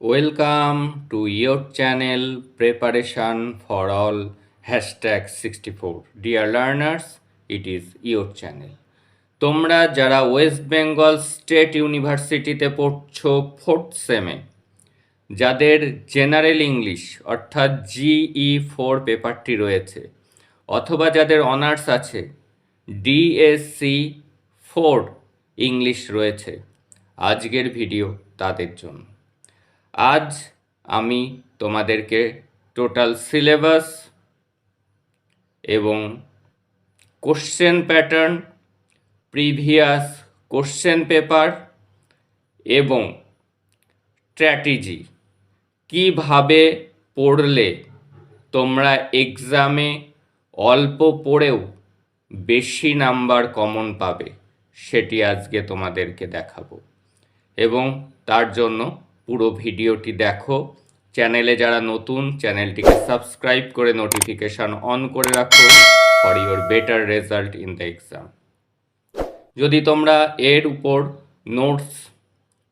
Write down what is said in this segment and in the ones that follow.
Welcome to your channel Preparation for All #64. Dear learners, it is your channel. তোমরা যারা West Bengal state ইউনিভার্সিটিতে পড়ছো 4th সেমে, যাদের general English অর্থাৎ GE4 পেপারটি রয়েছে, অথবা যাদের অনার্স আছে DSC4 ইংলিশ রয়েছে, আজকের ভিডিও তাদের জন্য। আজ আমি তোমাদেরকে টোটাল সিলেবাস এবং question pattern, previous question paper এবং স্ট্র্যাটেজি কিভাবে পড়লে তোমরা এক্সামে অল্প পড়েও বেশি নাম্বার কমন পাবে সেটি আজকে তোমাদেরকে দেখাবো। এবং তার জন্য পুরো ভিডিওটি দেখো। চ্যানেলে যারা নতুন, চ্যানেলটিকে সাবস্ক্রাইব করে নোটিফিকেশান অন করে রাখো for your better result in the exam. যদি তোমরা এর উপর নোটস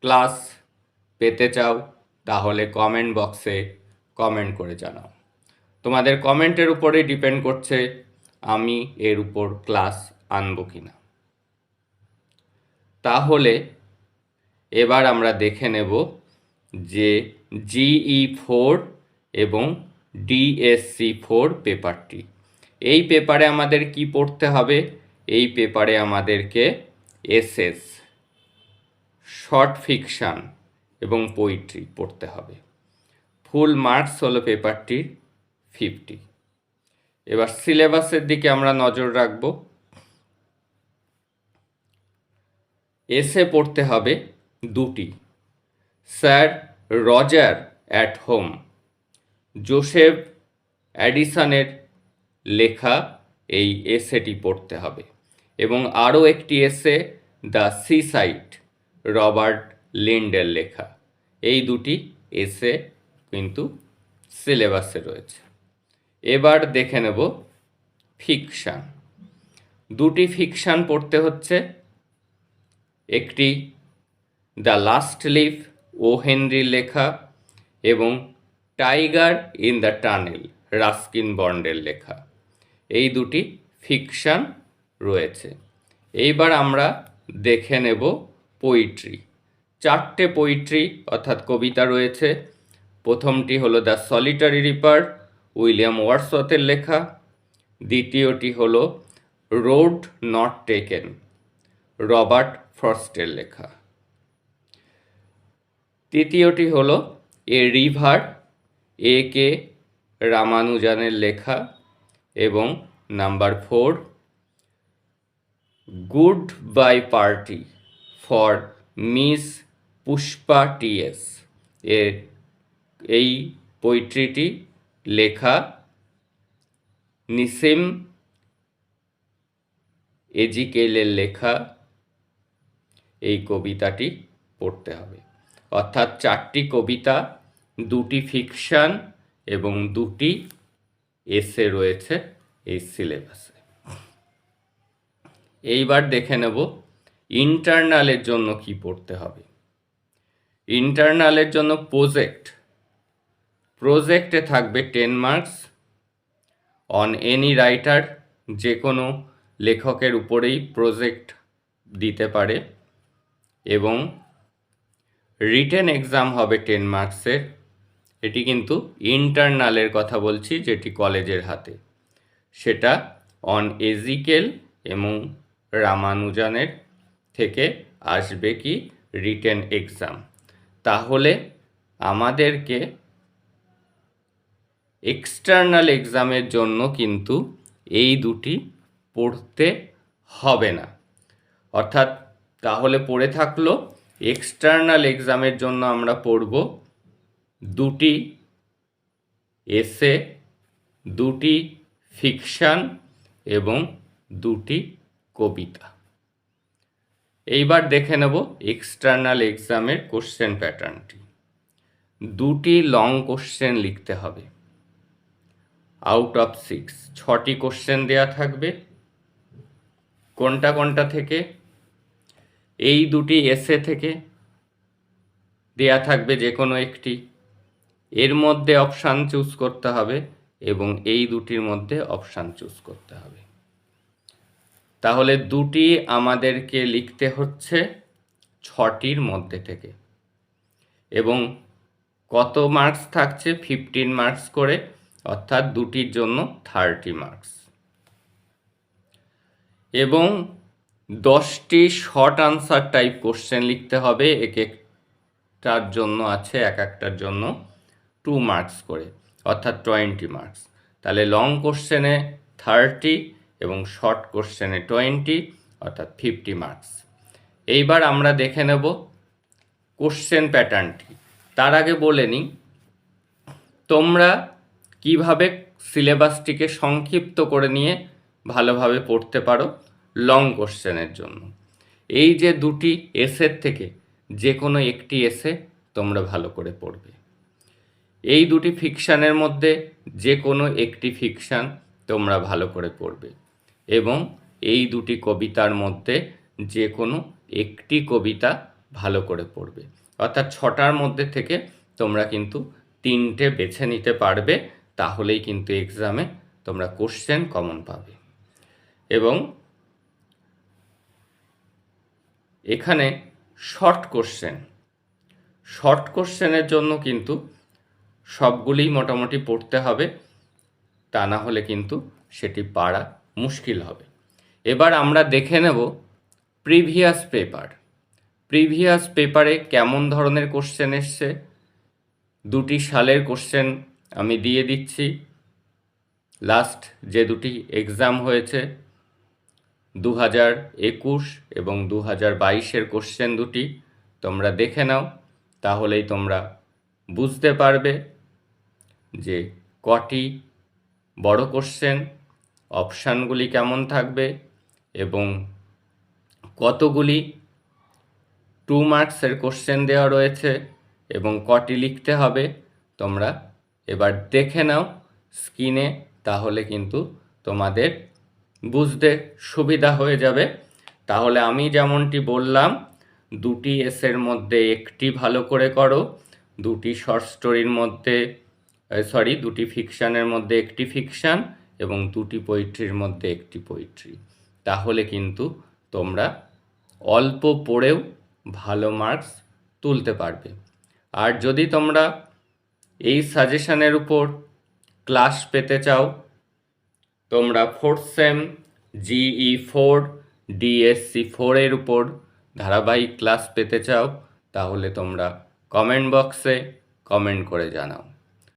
ক্লাস পেতে চাও তাহলে কমেন্ট বক্সে কমেন্ট করে জানাও। তোমাদের কমেন্টের উপরে ডিপেন্ড করছে আমি এর উপর ক্লাস আনবো কিনা। তাহলে এবার আমরা দেখে নেব যে GE4 এবং DSC4 পেপারটি। এই পেপারে আমাদের কি পড়তে হবে? এই পেপারে আমাদেরকে এসএস, শর্ট ফিকশান এবং পোয়েট্রি পড়তে হবে। ফুল মার্কস হলো পেপারটির 50। এবার সিলেবাসের দিকে আমরা নজর রাখব। এসে পড়তে হবে দুটি, sir Roger at home, Joseph অ্যাডিসনের লেখা এই এসেটি পড়তে হবে, এবং আরও একটি এসে দ্য সিসাইড, রবার্ট লিন্ডের লেখা। এই দুটি এসে কিন্তু সিলেবাসে রয়েছে। এবার দেখে নেব ফিকশান। দুটি ফিকশান পড়তে হচ্ছে, একটি দ্য লাস্ট লিফ ও হেনরির লেখা এবং tiger in the tunnel, Ruskin বন্ডের লেখা। এই দুটি ফিকশান রয়েছে। এইবার আমরা দেখে নেব পোয়েট্রি। 4টে পোয়েট্রি অর্থাৎ কবিতা রয়েছে। প্রথমটি হলো দ্য সলিটারি রিপার, উইলিয়াম ওয়ার্ডসওয়ার্থের লেখা। দ্বিতীয়টি হলো রোড নট টেকেন, রবার্ট ফ্রস্টের লেখা। তৃতীয়টি হলো এ রিভার, AK রামানুজানের লেখা। এবং number 4 good bye party for miss Pushpa TS। এই পোয়েট্রিটি লেখা নিসিম এজিকেলের লেখা। এই কবিতাটি পড়তে হবে। অর্থাৎ 4টি কবিতা, 2টি ফিকশান এবং 2টি এসে রয়েছে এই সিলেবাসে। এইবার দেখে নেব ইন্টারনালের জন্য কি পড়তে হবে। ইন্টারনালের জন্য প্রজেক্টে থাকবে 10 মার্কস অন এনি রাইটার। যে কোনো লেখকের উপরেই প্রজেক্ট দিতে পারে, এবং রিটেন এক্সাম হবে 10 মার্কসের। এটি কিন্তু ইন্টারনালের কথা বলছি, যেটি কলেজের হাতে। সেটা অন এজিকেল এবং রামানুজানের থেকে আসবে কি রিটেন এক্সাম। তাহলে আমাদেরকে এক্সটার্নাল এক্সামের জন্য কিন্তু এই দুটি পড়তে হবে না। অর্থাৎ তাহলে পড়ে থাকলো এক্সটার্নাল এক্সামের জন্য আমরা পড়ব 2টি এসে, 2টি ফিকশান এবং 2টি কবিতা। এইবার দেখে নেব এক্সটার্নাল এক্সামের কোশ্চেন প্যাটার্নটি। 2টি লং কোশ্চেন লিখতে হবে আউট অফ 6। 6টি কোশ্চেন দেয়া থাকবে। কোনটা থেকে? এই 2টি এসে থেকে। দেয়া থাকবে যে কোনো একটি, এর মধ্যে অপশান চুজ করতে হবে এবং এই দুটির মধ্যে অপশান চুজ করতে হবে। তাহলে দুটি আমাদেরকে লিখতে হচ্ছে 6টির মধ্যে থেকে, এবং কত মার্কস থাকছে? 15 মার্কস করে, অর্থাৎ দুটির জন্য 30 মার্কস। এবং 10টি শর্ট আনসার টাইপ কোশ্চেন লিখতে হবে, এক একটার জন্য আছে এক একটার জন্য 2 মার্কস করে, অর্থাৎ 20 মার্কস। তাহলে লং কোশ্চেনে 30 এবং শর্ট কোশ্চেনে 20, অর্থাৎ 50 মার্কস। এইবার আমরা দেখে নেব কোশ্চেন প্যাটার্নটি। তার আগে বলে নিই, তোমরা কিভাবে সিলেবাসটিকে সংক্ষিপ্ত করে নিয়ে ভালোভাবে পড়তে পারো লং কোশ্চেনের জন্য। এই যে দুটি এসের থেকে যে কোনো একটি এসে তোমরা ভালো করে পড়বে। এই দুটি ফিকশানের মধ্যে যে কোনো একটি ফিকশান তোমরা ভালো করে পড়বে, এবং এই দুটি কবিতার মধ্যে যে কোনো একটি কবিতা ভালো করে পড়বে। অর্থাৎ 6টার মধ্যে থেকে তোমরা কিন্তু 3টে বেছে নিতে পারবে, তাহলেই কিন্তু এক্সামে তোমরা কোশ্চেন কমন পাবে। এবং এখানে শর্ট কোশ্চেনের জন্য কিন্তু সবগুলিই মোটামুটি পড়তে হবে, তা না হলে কিন্তু সেটি পারা মুশকিল হবে। এবার আমরা দেখে নেব প্রিভিয়াস পেপারে কেমন ধরনের কোশ্চেন এসছে। দুটি সালের কোশ্চেন আমি দিয়ে দিচ্ছি। লাস্ট যে দুটি এক্সাম হয়েছে 2021 এবং 2022-এর কোশ্চেন দুটি তোমরা দেখে নাও, তাহলেই তোমরা বুঝতে পারবে যে কটি বড় কোশ্চেন, অপশানগুলি কেমন থাকবে এবং কতগুলি 2 মার্কসের কোশ্চেন দেওয়া রয়েছে এবং কটি লিখতে হবে। তোমরা এবার দেখে নাও স্ক্রিনে, তাহলে কিন্তু তোমাদের বুঝতে সুবিধা হয়ে যাবে। তাহলে আমি যেমনটি বললাম, দুটি এসের মধ্যে একটি ভালো করে করো, দুটি শর্ট স্টোরির মধ্যে দুটি ফিকশানের মধ্যে একটি ফিকশান এবং দুটি পোয়েট্রির মধ্যে একটি পোয়েট্রি, তাহলে কিন্তু তোমরা অল্প পড়েও ভালো মার্কস তুলতে পারবে। আর যদি তোমরা এই সাজেশনের উপর ক্লাস পেতে চাও, তোমরা 4th সেম GE 4 DSC 4-এর উপর ধারাবাহিক ক্লাস পেতে চাও, তাহলে তোমরা কমেন্ট বক্সে কমেন্ট করে জানাও।